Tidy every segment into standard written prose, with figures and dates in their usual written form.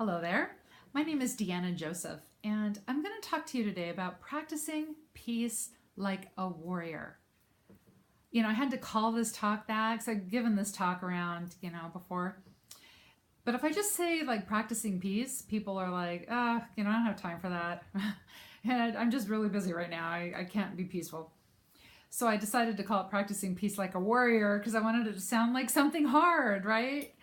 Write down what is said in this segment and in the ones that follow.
Hello there. My name is Deanna Joseph, and I'm going to talk to you today about practicing peace like a warrior. I had to call this talk that because I've given this talk around, before. But if I just say like practicing peace, people are like, I don't have time for that. And I'm just really busy right now. I can't be peaceful. So I decided to call it practicing peace like a warrior because I wanted it to sound like something hard, right?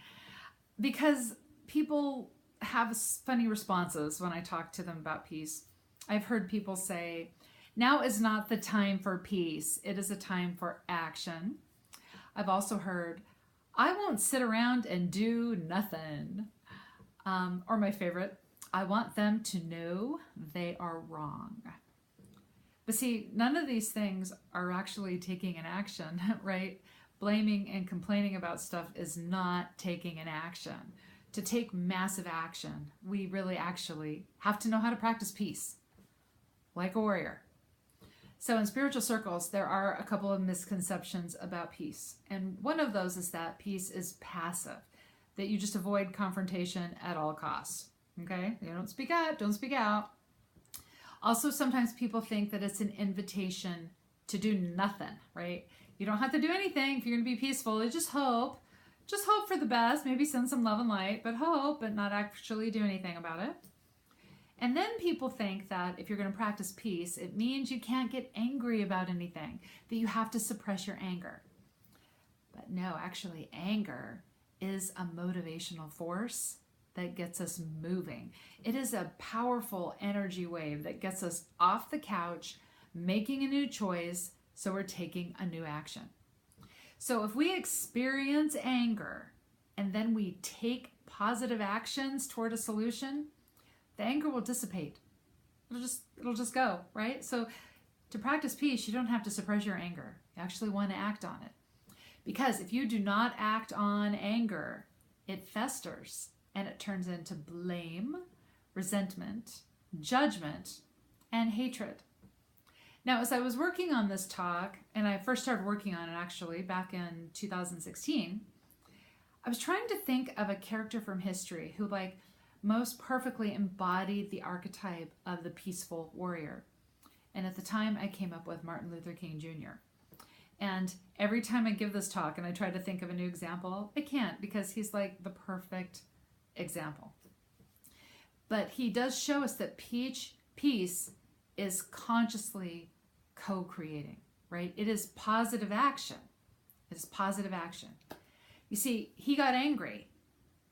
Because people have funny responses when I talk to them about peace. I've heard people say, now is not the time for peace. It is a time for action. I've also heard, I won't sit around and do nothing. Or my favorite, I want them to know they are wrong. But see, none of these things are actually taking an action, right? Blaming and complaining about stuff is not taking an action. To take massive action, we really actually have to know how to practice peace, like a warrior. So in spiritual circles, there are a couple of misconceptions about peace. And one of those is that peace is passive, that you just avoid confrontation at all costs. Okay? You don't speak up, don't speak out. Also, sometimes people think that it's an invitation to do nothing, right? You don't have to do anything if you're going to be peaceful. You just hope. Just hope for the best, maybe send some love and light, but hope, but not actually do anything about it. And then people think that if you're going to practice peace, it means you can't get angry about anything, that you have to suppress your anger. But no, actually, anger is a motivational force that gets us moving. It is a powerful energy wave that gets us off the couch, making a new choice, so we're taking a new action. So if we experience anger and then we take positive actions toward a solution, the anger will dissipate. It'll just go, right? So to practice peace, you don't have to suppress your anger. You actually want to act on it. Because if you do not act on anger, it festers and it turns into blame, resentment, judgment, and hatred. Now, as I was working on this talk, and I first started working on it actually back in 2016, I was trying to think of a character from history who most perfectly embodied the archetype of the peaceful warrior. And at the time, I came up with Martin Luther King Jr. And every time I give this talk and I try to think of a new example, I can't because he's like the perfect example. But he does show us that peace is consciously co-creating, right? It is positive action. It is positive action. You see, he got angry.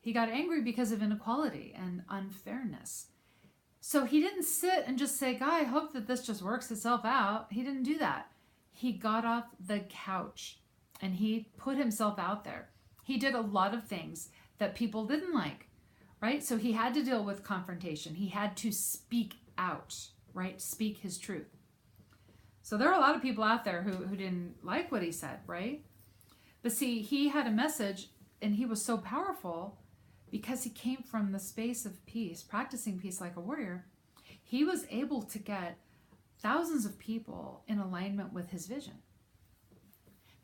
He got angry because of inequality and unfairness. So he didn't sit and just say, God, I hope that this just works itself out. He didn't do that. He got off the couch and he put himself out there. He did a lot of things that people didn't like, right? So he had to deal with confrontation. He had to speak out, right? Speak his truth. So there are a lot of people out there who didn't like what he said, right? But see, he had a message and he was so powerful because he came from the space of peace, practicing peace like a warrior. He was able to get thousands of people in alignment with his vision.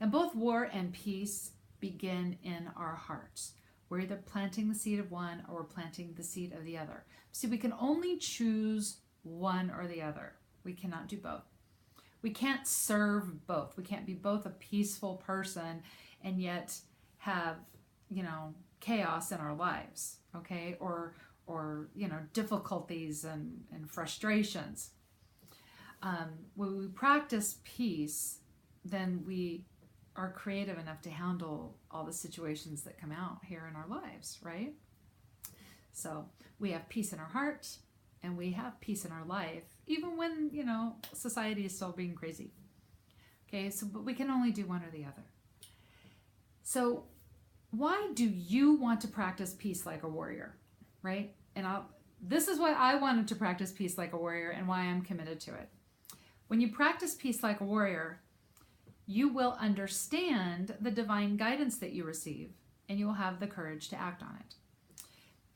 And both war and peace begin in our hearts. We're either planting the seed of one or we're planting the seed of the other. See, we can only choose one or the other. We cannot do both. We can't serve both. We can't be both a peaceful person and yet have, chaos in our lives, okay? Or difficulties and frustrations. When we practice peace, then we are creative enough to handle all the situations that come out here in our lives, right? So we have peace in our heart and we have peace in our life, even when, society is still being crazy. Okay, but we can only do one or the other. So why do you want to practice peace like a warrior, right? And this is why I wanted to practice peace like a warrior and why I'm committed to it. When you practice peace like a warrior, you will understand the divine guidance that you receive and you will have the courage to act on it.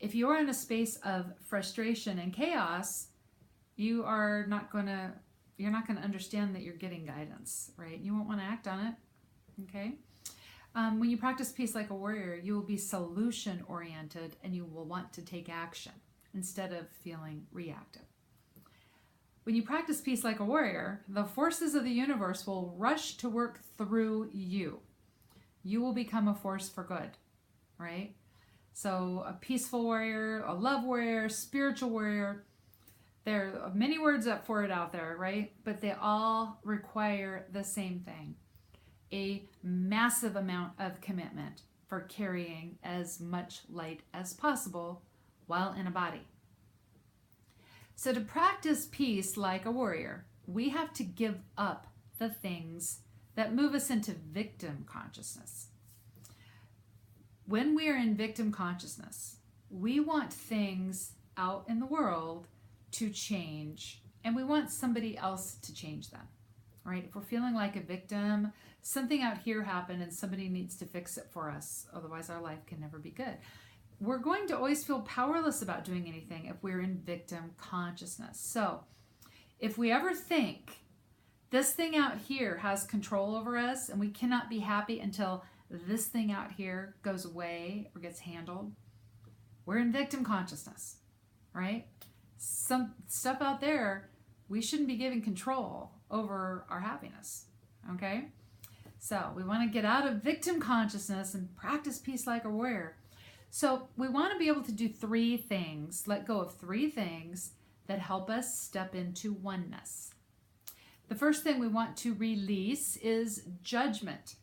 If you're in a space of frustration and chaos, you're not going to understand that you're getting guidance, right? You won't want to act on it, okay? When you practice peace like a warrior, you will be solution oriented and you will want to take action instead of feeling reactive. When you practice peace like a warrior, the forces of the universe will rush to work through you. You will become a force for good, right? So a peaceful warrior, a love warrior, spiritual warrior, there are many words up for it out there, right? But they all require the same thing, a massive amount of commitment for carrying as much light as possible while in a body. So to practice peace like a warrior, we have to give up the things that move us into victim consciousness. When we are in victim consciousness, we want things out in the world to change, and we want somebody else to change them, right? If we're feeling like a victim, something out here happened and somebody needs to fix it for us, otherwise our life can never be good. We're going to always feel powerless about doing anything if we're in victim consciousness. So if we ever think this thing out here has control over us and we cannot be happy until this thing out here goes away or gets handled, we're in victim consciousness, right? Some stuff out there, we shouldn't be giving control over our happiness, okay? So we want to get out of victim consciousness and practice peace like a warrior. So we want to be able to do three things, let go of three things that help us step into oneness. The first thing we want to release is judgment.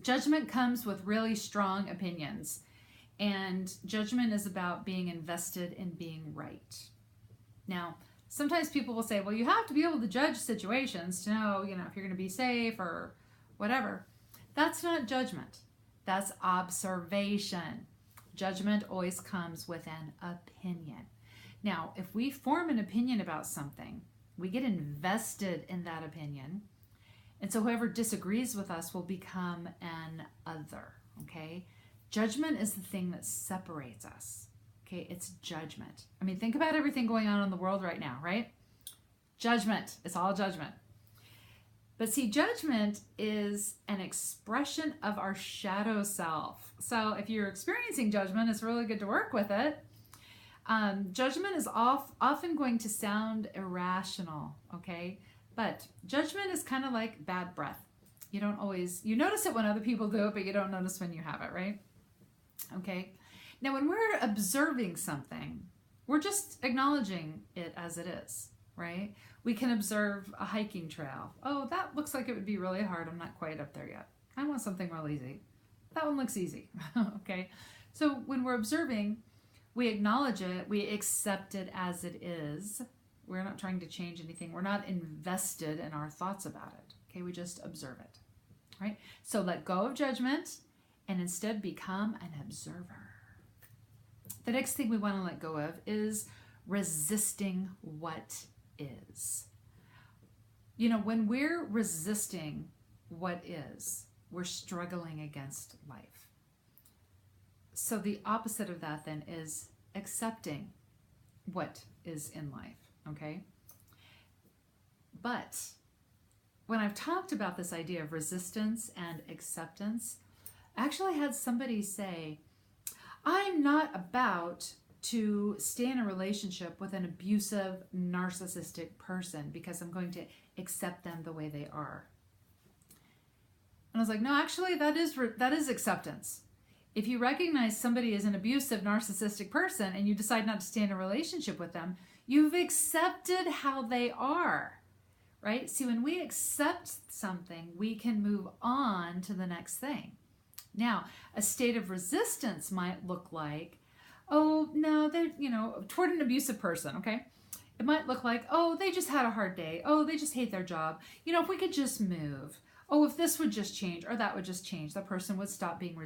Judgment comes with really strong opinions, and judgment is about being invested in being right. Now, sometimes people will say, well, you have to be able to judge situations to know, if you're going to be safe or whatever. That's not judgment. That's observation. Judgment always comes with an opinion. Now, if we form an opinion about something, we get invested in that opinion. And so whoever disagrees with us will become an other, okay? Judgment is the thing that separates us, okay? It's judgment. I mean, think about everything going on in the world right now, right? Judgment. It's all judgment. But see, judgment is an expression of our shadow self. So if you're experiencing judgment, it's really good to work with it. Judgment is often going to sound irrational, okay? But judgment is kind of like bad breath. You notice it when other people do it, but you don't notice when you have it, right? Okay. Now, when we're observing something, we're just acknowledging it as it is, right? We can observe a hiking trail. Oh, that looks like it would be really hard. I'm not quite up there yet. I want something real easy. That one looks easy, okay? So when we're observing, we acknowledge it, we accept it as it is. We're not trying to change anything. We're not invested in our thoughts about it, okay? We just observe it, right? So let go of judgment and instead become an observer. The next thing we want to let go of is resisting what is. When we're resisting what is, we're struggling against life. So the opposite of that then is accepting what is in life, okay? But when I've talked about this idea of resistance and acceptance, I actually had somebody say, I'm not about to stay in a relationship with an abusive, narcissistic person because I'm going to accept them the way they are. And I was like, no, actually, that is acceptance. If you recognize somebody is an abusive, narcissistic person and you decide not to stay in a relationship with them, you've accepted how they are, right? See, when we accept something, we can move on to the next thing. Now, a state of resistance might look like, oh, no, they're, toward an abusive person, okay? It might look like, oh, they just had a hard day. Oh, they just hate their job. If we could just move. Oh, if this would just change or that would just change, the person would stop being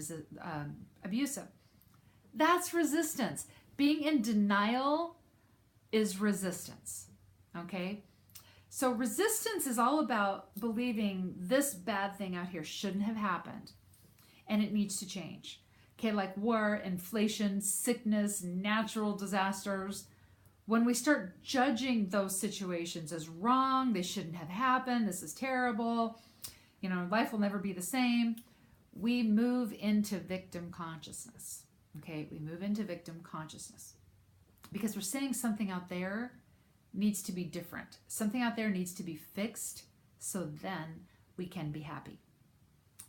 abusive. That's resistance. Being in denial is resistance, okay? So resistance is all about believing this bad thing out here shouldn't have happened and it needs to change. Okay, like war, inflation, sickness, natural disasters. When we start judging those situations as wrong, they shouldn't have happened, this is terrible, life will never be the same, we move into victim consciousness. Okay, we move into victim consciousness because we're saying something out there needs to be different. Something out there needs to be fixed so then we can be happy.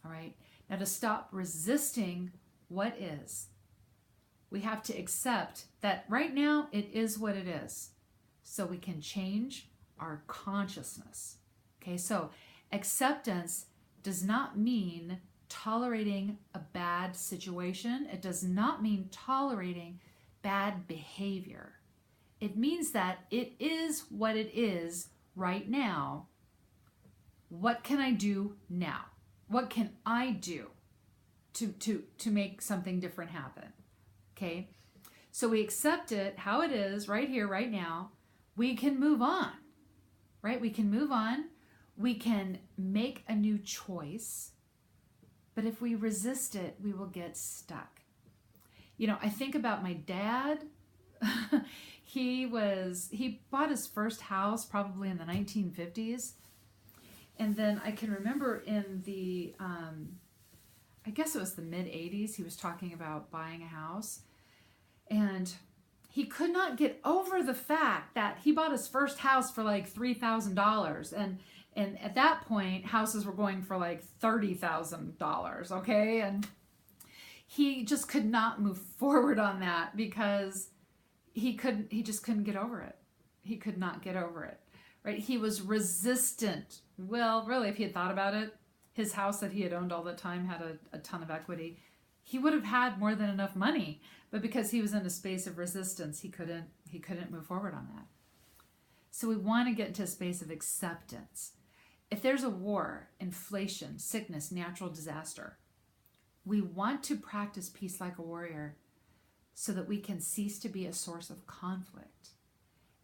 All right, now to stop resisting what is, we have to accept that right now it is what it is so we can change our consciousness. Okay, so acceptance does not mean tolerating a bad situation. It does not mean tolerating bad behavior. It means that it is what it is right now. What can I do now? What can I do to make something different happen? Okay, so we accept it how it is right here, right now. We can move on, right? We can move on. We can make a new choice. But if we resist it, we will get stuck. You know, I think about my dad. He bought his first house probably in the 1950s. And then I can remember in the, I guess it was the mid 80s, he was talking about buying a house. And he could not get over the fact that he bought his first house for like $3,000. And at that point, houses were going for like $30,000, okay? And he just could not move forward on that because he just couldn't get over it. He could not get over it, right? He was resistant. Well, really, if he had thought about it, his house that he had owned all the time had a ton of equity. He would have had more than enough money, but because he was in a space of resistance, he couldn't move forward on that. So we want to get into a space of acceptance. If there's a war, inflation, sickness, natural disaster, we want to practice peace like a warrior so that we can cease to be a source of conflict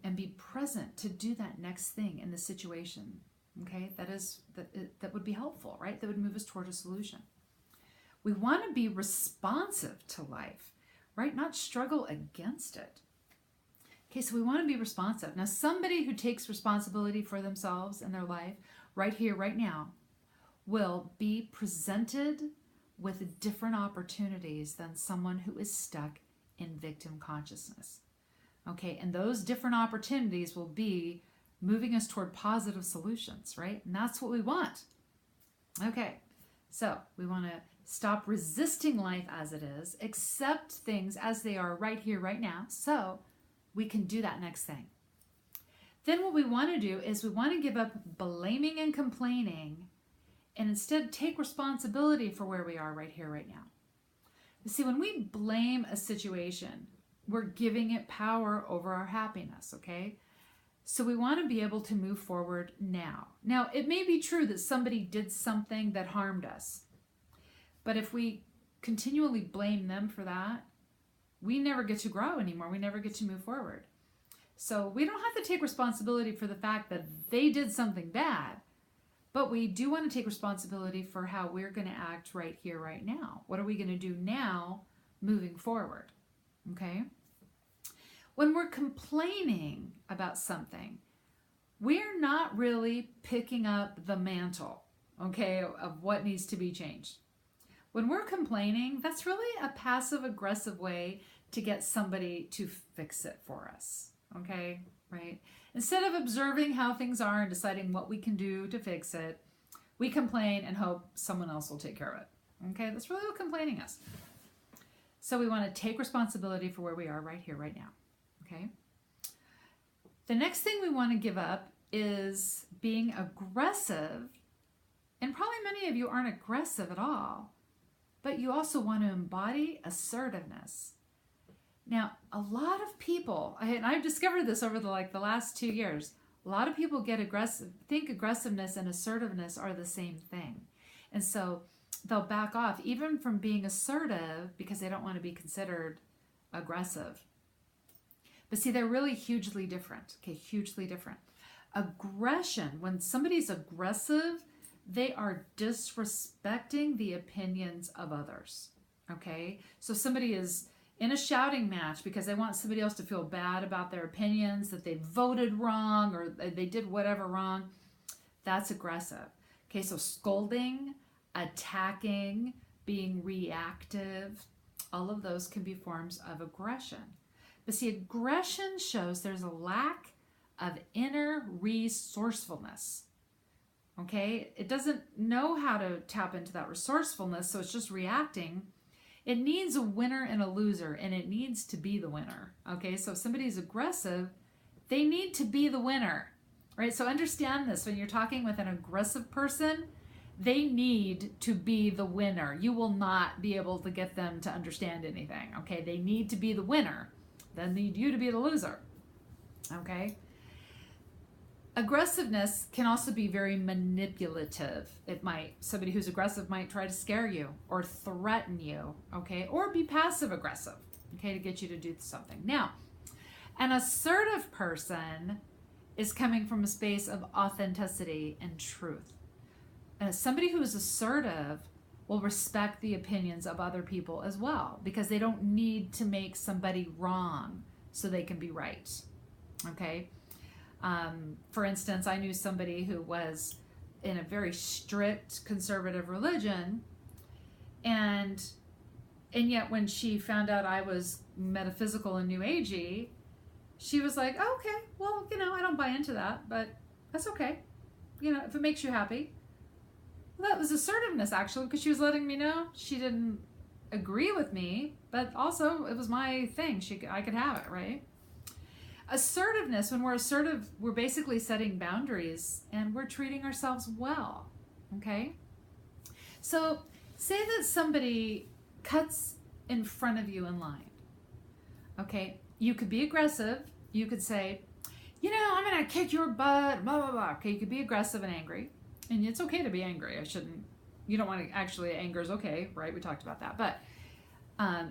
and be present to do that next thing in the situation. Okay, that would be helpful, right? That would move us toward a solution. We want to be responsive to life, right? Not struggle against it. Okay, so we want to be responsive. Now, somebody who takes responsibility for themselves and their life right here, right now, will be presented with different opportunities than someone who is stuck in victim consciousness. Okay, and those different opportunities will be moving us toward positive solutions, right? And that's what we want. Okay, so we want to stop resisting life as it is, accept things as they are right here, right now, so we can do that next thing. Then what we want to do is we want to give up blaming and complaining and instead take responsibility for where we are right here, right now. You see, when we blame a situation, we're giving it power over our happiness, okay? So we want to be able to move forward now. Now, it may be true that somebody did something that harmed us, but if we continually blame them for that, we never get to grow anymore. We never get to move forward. So we don't have to take responsibility for the fact that they did something bad, but we do want to take responsibility for how we're going to act right here, right now. What are we going to do now moving forward? Okay? When we're complaining about something, we're not really picking up the mantle, okay, of what needs to be changed. When we're complaining, that's really a passive-aggressive way to get somebody to fix it for us, okay, right? Instead of observing how things are and deciding what we can do to fix it, we complain and hope someone else will take care of it, okay? That's really what complaining is. So we want to take responsibility for where we are right here, right now, okay? The next thing we want to give up is being aggressive, and probably many of you aren't aggressive at all, but you also want to embody assertiveness. Now, a lot of people, and I've discovered this over the last 2 years, a lot of people get aggressive, think aggressiveness and assertiveness are the same thing. And so they'll back off even from being assertive because they don't want to be considered aggressive. But see, they're really hugely different, okay, hugely different. Aggression, when somebody's aggressive, they are disrespecting the opinions of others, okay? So somebody is in a shouting match because they want somebody else to feel bad about their opinions, that they voted wrong or they did whatever wrong. That's aggressive. Okay, so scolding, attacking, being reactive, all of those can be forms of aggression. But see, aggression shows there's a lack of inner resourcefulness. Okay? It doesn't know how to tap into that resourcefulness, so it's just reacting. It needs a winner and a loser, and it needs to be the winner. Okay? So if somebody's aggressive, they need to be the winner. Right? So understand this. When you're talking with an aggressive person, they need to be the winner. You will not be able to get them to understand anything. Okay? They need to be the winner. They need you to be the loser. Okay? Aggressiveness can also be very manipulative. Somebody who's aggressive might try to scare you or threaten you, okay? Or be passive aggressive, okay, to get you to do something. Now, an assertive person is coming from a space of authenticity and truth. And somebody who is assertive will respect the opinions of other people as well, because they don't need to make somebody wrong so they can be right, okay? For instance, I knew somebody who was in a very strict conservative religion, and yet when she found out I was metaphysical and new agey, she was like, oh, okay, well, I don't buy into that, but that's okay. If it makes you happy. Well, that was assertiveness, actually, because she was letting me know she didn't agree with me, but also it was my thing. I could have it, right? Assertiveness, when we're assertive, we're basically setting boundaries and we're treating ourselves well, okay? So say that somebody cuts in front of you in line, okay? You could be aggressive. You could say, I'm going to kick your butt, blah, blah, blah. Okay, you could be aggressive and angry. And it's okay to be angry. You don't want to, actually, anger is okay, right? We talked about that. But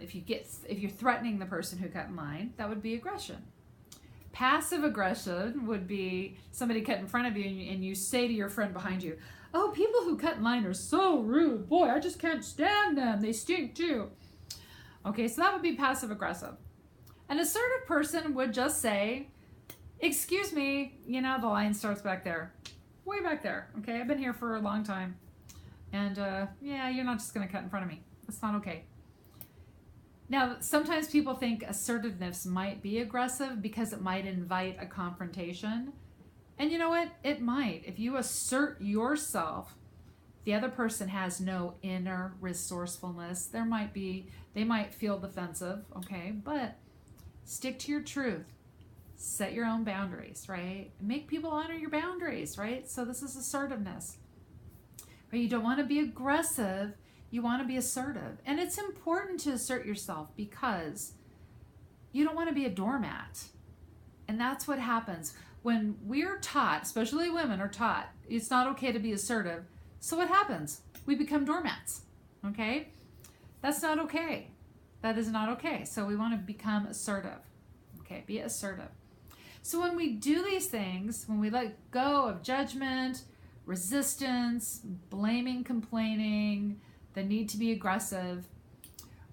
if you're threatening the person who cut in line, that would be aggression. Passive aggression would be somebody cut in front of you and you say to your friend behind you, oh, people who cut in line are so rude. Boy, I just can't stand them. They stink too. Okay, so that would be passive aggressive. An assertive person would just say, excuse me, the line starts back there. Way back there. Okay, I've been here for a long time. And you're not just going to cut in front of me. That's not okay. Now, sometimes people think assertiveness might be aggressive because it might invite a confrontation. And you know what? It might. If you assert yourself, the other person has no inner resourcefulness. They might feel defensive, okay? But stick to your truth. Set your own boundaries, right? Make people honor your boundaries, right? So this is assertiveness. Right? You don't want to be aggressive. You want to be assertive. And it's important to assert yourself because you don't want to be a doormat. And that's what happens when we're taught, especially women are taught, it's not okay to be assertive. So what happens? We become doormats, okay? That's not okay. That is not okay. So we want to become assertive, okay? Be assertive. So when we do these things, when we let go of judgment, resistance, blaming, complaining, the need to be aggressive,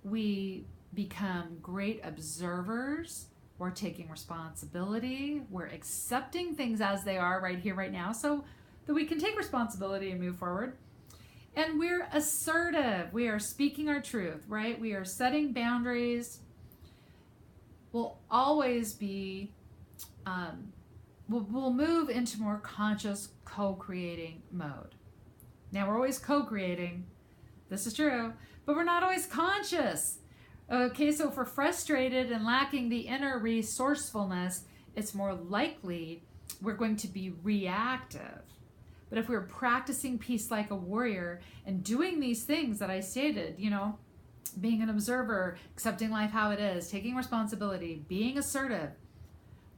we become great observers. We're taking responsibility. We're accepting things as they are right here, right now, so that we can take responsibility and move forward. And we're assertive. We are speaking our truth, right? We are setting boundaries. We'll always be, we'll move into more conscious co-creating mode. Now, we're always co-creating. This is true, but we're not always conscious. Okay, so if we're frustrated and lacking the inner resourcefulness, it's more likely we're going to be reactive. But if we're practicing peace like a warrior and doing these things that I stated, being an observer, accepting life how it is, taking responsibility, being assertive,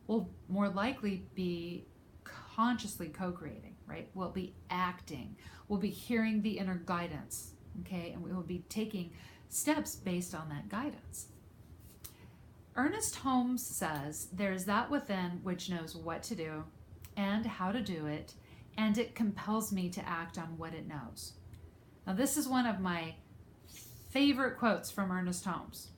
we'll more likely be consciously co-creating, right? We'll be acting. We'll be hearing the inner guidance. Okay, and we will be taking steps based on that guidance. Ernest Holmes says, there's that within which knows what to do and how to do it, and it compels me to act on what it knows. Now, this is one of my favorite quotes from Ernest Holmes,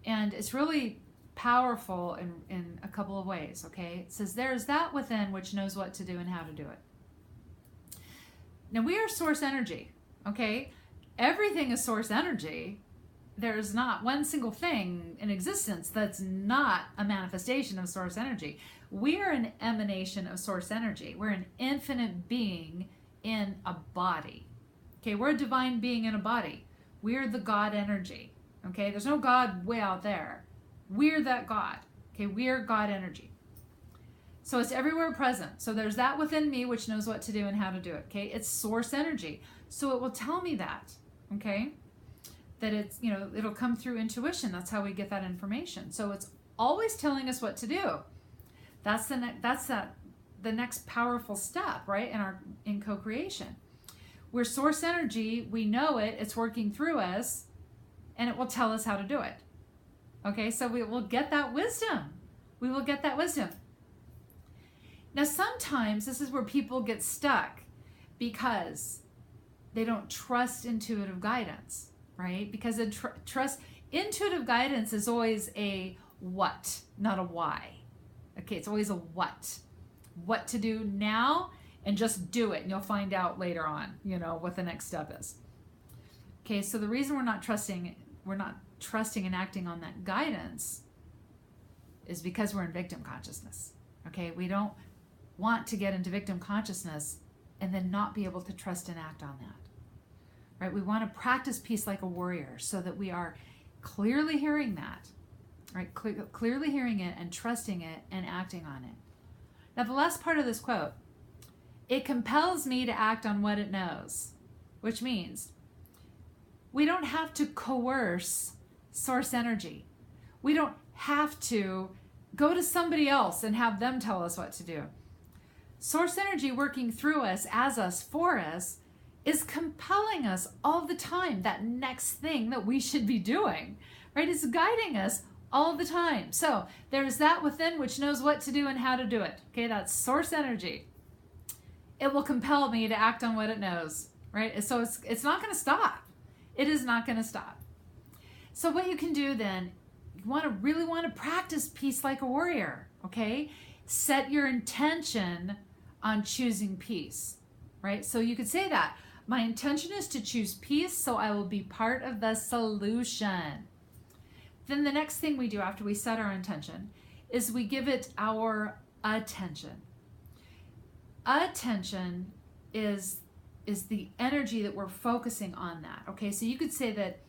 and it's really powerful in a couple of ways, okay? It says, there's that within which knows what to do and how to do it. Now, we are source energy, okay? everything is source energy. There's not one single thing in existence that's not a manifestation of source energy. We are an emanation of source energy. We're an infinite being in a body. Okay, we're a divine being in a body. We're the God energy. Okay, there's no God way out there. We're that God. Okay, we're God energy. So it's everywhere present. So there's that within me which knows what to do and how to do it. Okay, it's source energy. So it will tell me that. Okay, that it's, you know, it'll come through intuition. That's how we get that information. So it's always telling us what to do. That's the next powerful step, right? In co-creation. We're source energy. We know it. It's working through us, and it will tell us how to do it. Okay, so we will get that wisdom. We will get that wisdom. Now, sometimes this is where people get stuck because they don't trust intuitive guidance, right? Because intuitive guidance is always a what, not a why. Okay, it's always a what. What to do now, and just do it, and you'll find out later on, you know, what the next step is. Okay, so the reason we're not trusting and acting on that guidance is because we're in victim consciousness. Okay, we don't want to get into victim consciousness and then not be able to trust and act on that. Right? We want to practice peace like a warrior so that we are clearly hearing that, right? Clearly hearing it and trusting it and acting on it. Now, the last part of this quote, it compels me to act on what it knows, which means we don't have to coerce source energy. We don't have to go to somebody else and have them tell us what to do. Source energy working through us, as us, for us, is compelling us all the time. That next thing that we should be doing, right? It's guiding us all the time. So there's that within which knows what to do and how to do it. Okay, that's source energy. It will compel me to act on what it knows, right? So it's not going to stop. It is not going to stop. So what you can do then, you really want to practice peace like a warrior, okay? Set your intention on choosing peace, right? So you could say that. My intention is to choose peace, so I will be part of the solution. Then the next thing we do after we set our intention is we give it our attention. Attention is the energy that we're focusing on that. Okay, so you could say that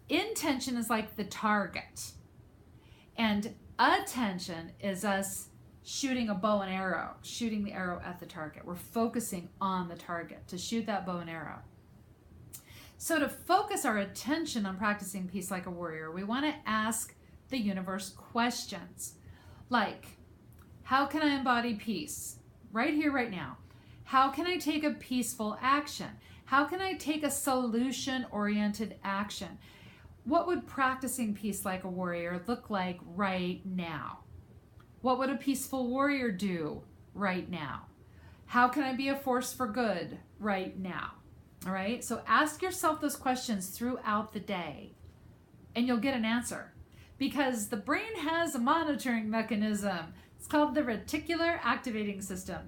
intention is like the target, and attention is us shooting a bow and arrow, shooting the arrow at the target. We're focusing on the target to shoot that bow and arrow. So to focus our attention on practicing peace like a warrior, we want to ask the universe questions like, how can I embody peace right here, right now? How can I take a peaceful action? How can I take a solution-oriented action? What would practicing peace like a warrior look like right now? What would a peaceful warrior do right now? How can I be a force for good right now? All right, so ask yourself those questions throughout the day and you'll get an answer, because the brain has a monitoring mechanism. It's called the reticular activating system.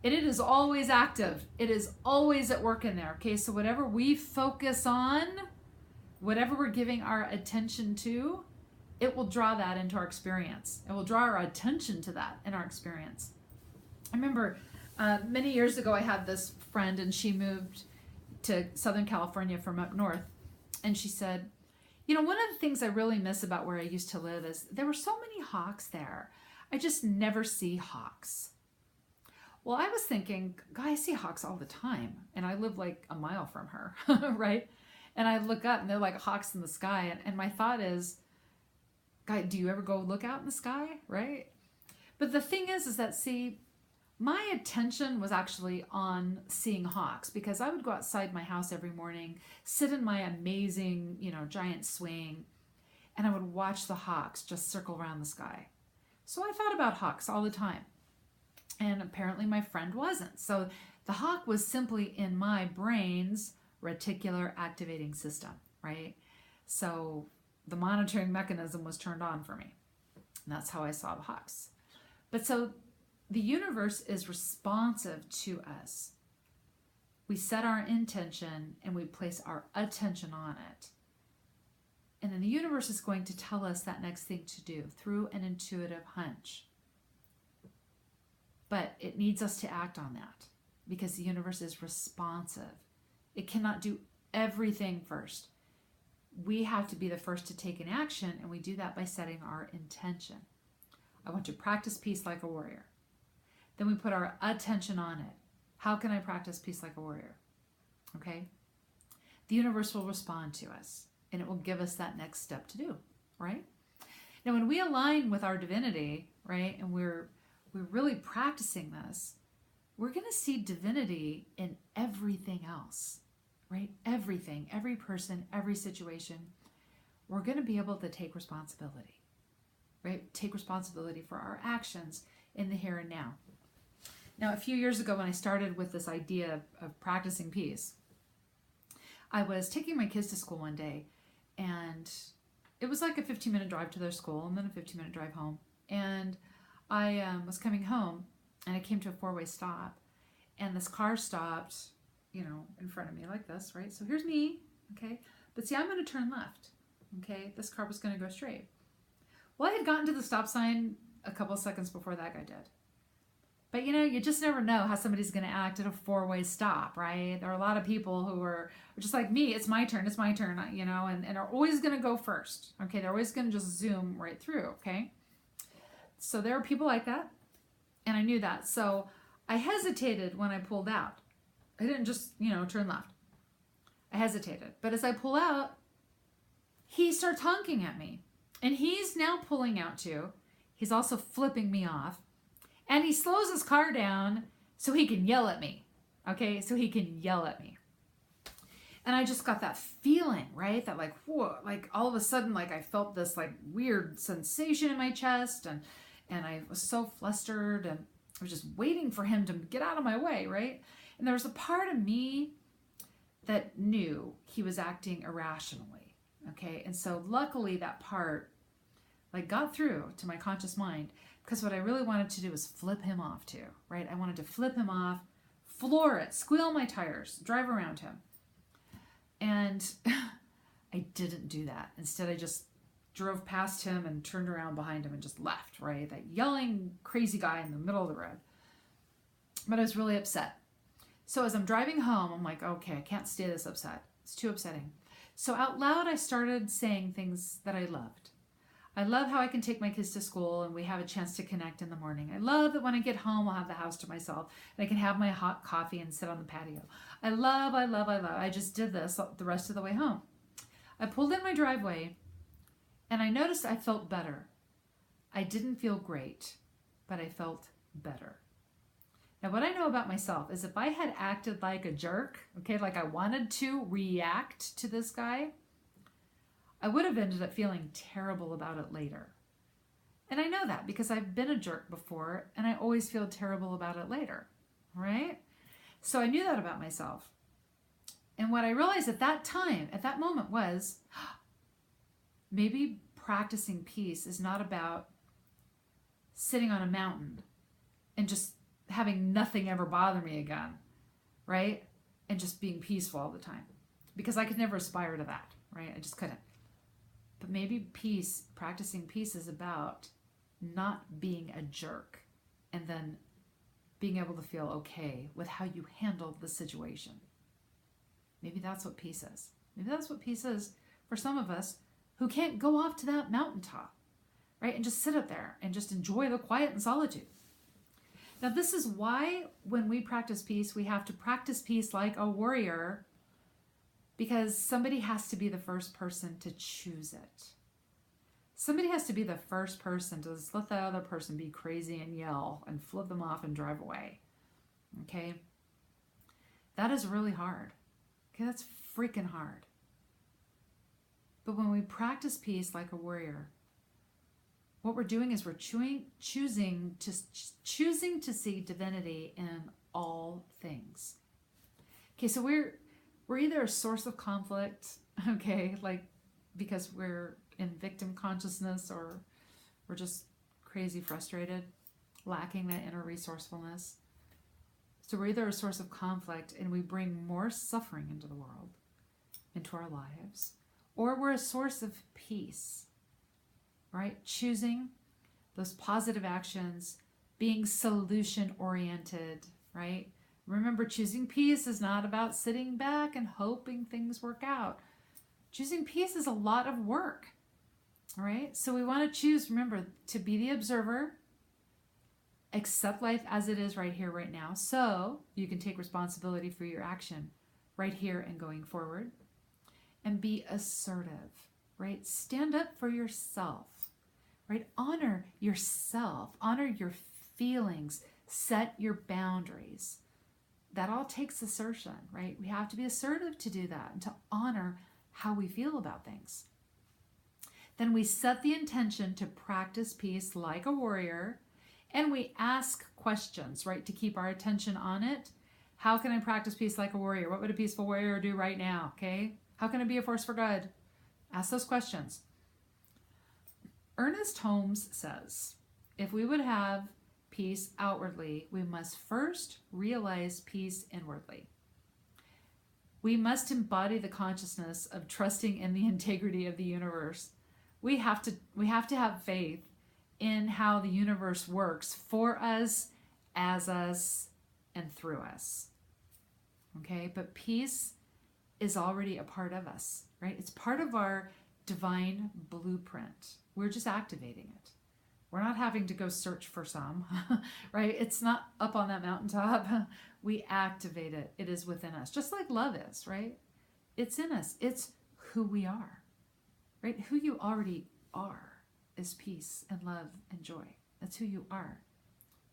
It is always active. It is always at work in there. Okay, so whatever we focus on, whatever we're giving our attention to, it will draw that into our experience. It will draw our attention to that in our experience. I remember many years ago I had this friend, and she moved to Southern California from up north, and she said, you know, one of the things I really miss about where I used to live is there were so many hawks there. I just never see hawks. Well, I was thinking, God, I see hawks all the time, and I live like a mile from her, right? And I look up, and they're like hawks in the sky, and my thought is, God, do you ever go look out in the sky, right? But the thing is that, see, my attention was actually on seeing hawks, because I would go outside my house every morning, sit in my amazing, giant swing, and I would watch the hawks just circle around the sky. So I thought about hawks all the time. And apparently my friend wasn't. So the hawk was simply in my brain's reticular activating system, right? So the monitoring mechanism was turned on for me. And that's how I saw the hawks. But so the universe is responsive to us we set our intention and we place our attention on it. And then the universe is going to tell us that next thing to do through an intuitive hunch. But it needs us to act on that because the universe is responsive. It cannot do everything first. We have to be the first to take an action, and we do that by setting our intention. I want to practice peace like a warrior. Then we put our attention on it. How can I practice peace like a warrior? Okay? The universe will respond to us, and it will give us that next step to do, right? Now, when we align with our divinity, right, and we're really practicing this, we're going to see divinity in everything else, right? Everything, every person, every situation. We're going to be able to take responsibility, right? Take responsibility for our actions in the here and now. Now, a few years ago when I started with this idea of practicing peace, I was taking my kids to school one day, and it was like a 15-minute drive to their school and then a 15-minute drive home. And I was coming home, and I came to a four-way stop, and this car stopped, in front of me like this, right? So here's me, okay? But see, I'm going to turn left, okay? This car was going to go straight. Well, I had gotten to the stop sign a couple of seconds before that guy did. But, you just never know how somebody's going to act at a four-way stop, right? There are a lot of people who are just like me. It's my turn, and are always going to go first, okay? They're always going to just zoom right through, okay? So there are people like that, and I knew that. So I hesitated when I pulled out. I didn't just, turn left. I hesitated. But as I pull out, he starts honking at me. And he's now pulling out too. He's also flipping me off. And he slows his car down so he can yell at me. Okay? So he can yell at me. And I just got that feeling, right? That like, whoa, like all of a sudden, like I felt this like weird sensation in my chest. And I was so flustered, and I was just waiting for him to get out of my way, right? And there was a part of me that knew he was acting irrationally, okay? And so luckily that part like got through to my conscious mind, because what I really wanted to do was flip him off too, right? I wanted to flip him off, floor it, squeal my tires, drive around him. And I didn't do that. Instead, I just drove past him and turned around behind him and just left, right? That yelling crazy guy in the middle of the road. But I was really upset. So as I'm driving home, I'm like, okay, I can't stay this upset. It's too upsetting. So out loud, I started saying things that I loved. I love how I can take my kids to school and we have a chance to connect in the morning. I love that when I get home, I'll have the house to myself and I can have my hot coffee and sit on the patio. I love. I just did this the rest of the way home. I pulled in my driveway, and I noticed I felt better. I didn't feel great, but I felt better. Now, what I know about myself is if I had acted like a jerk, okay, like I wanted to react to this guy, I would have ended up feeling terrible about it later. And I know that because I've been a jerk before, and I always feel terrible about it later, right? So I knew that about myself. And what I realized at that time, at that moment was, maybe practicing peace is not about sitting on a mountain and just having nothing ever bother me again, right? And just being peaceful all the time. Because I could never aspire to that, right? I just couldn't. But maybe peace, practicing peace is about not being a jerk and then being able to feel okay with how you handled the situation. Maybe that's what peace is. Maybe that's what peace is for some of us who can't go off to that mountaintop, right? And just sit up there and just enjoy the quiet and solitude. Now, this is why when we practice peace, we have to practice peace like a warrior, because somebody has to be the first person to choose it. Somebody has to be the first person to just let that other person be crazy and yell and flip them off and drive away. Okay? That is really hard. Okay, that's freaking hard. But when we practice peace like a warrior, what we're doing is we're choosing to see divinity in all things. Okay, so we're either a source of conflict, okay, like because we're in victim consciousness, or we're just crazy frustrated, lacking that inner resourcefulness. So we're either a source of conflict and we bring more suffering into the world, into our lives, or we're a source of peace, right? Choosing those positive actions, being solution oriented, right? Remember, choosing peace is not about sitting back and hoping things work out. Choosing peace is a lot of work, all right? So we want to choose, remember, to be the observer, accept life as it is right here, right now, so you can take responsibility for your action right here and going forward. And be assertive, right? Stand up for yourself, right? Honor yourself, honor your feelings, set your boundaries. That all takes assertion, right? We have to be assertive to do that and to honor how we feel about things. Then we set the intention to practice peace like a warrior, and we ask questions, right, to keep our attention on it. How can I practice peace like a warrior? What would a peaceful warrior do right now, okay? How can I be a force for good? Ask those questions. Ernest Holmes says, if we would have peace outwardly, we must first realize peace inwardly. We must embody the consciousness of trusting in the integrity of the universe. We have to have faith in how the universe works for us, as us, and through us. Okay, but peace is already a part of us, right? It's part of our divine blueprint. We're just activating it. We're not having to go search for some, right? It's not up on that mountaintop. We activate it. It is within us, just like love is, right? It's in us. It's who we are, right? Who you already are is peace and love and joy. That's who you are.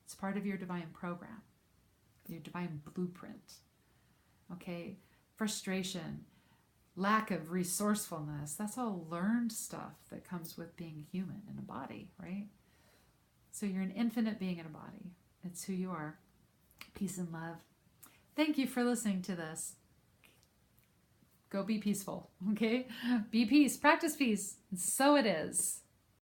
It's part of your divine program, your divine blueprint, okay? Frustration, lack of resourcefulness, that's all learned stuff that comes with being human in a body, right? So you're an infinite being in a body. It's who you are. Peace and love. Thank you for listening to this. Go be peaceful, okay? Be peace. Practice peace. And so it is.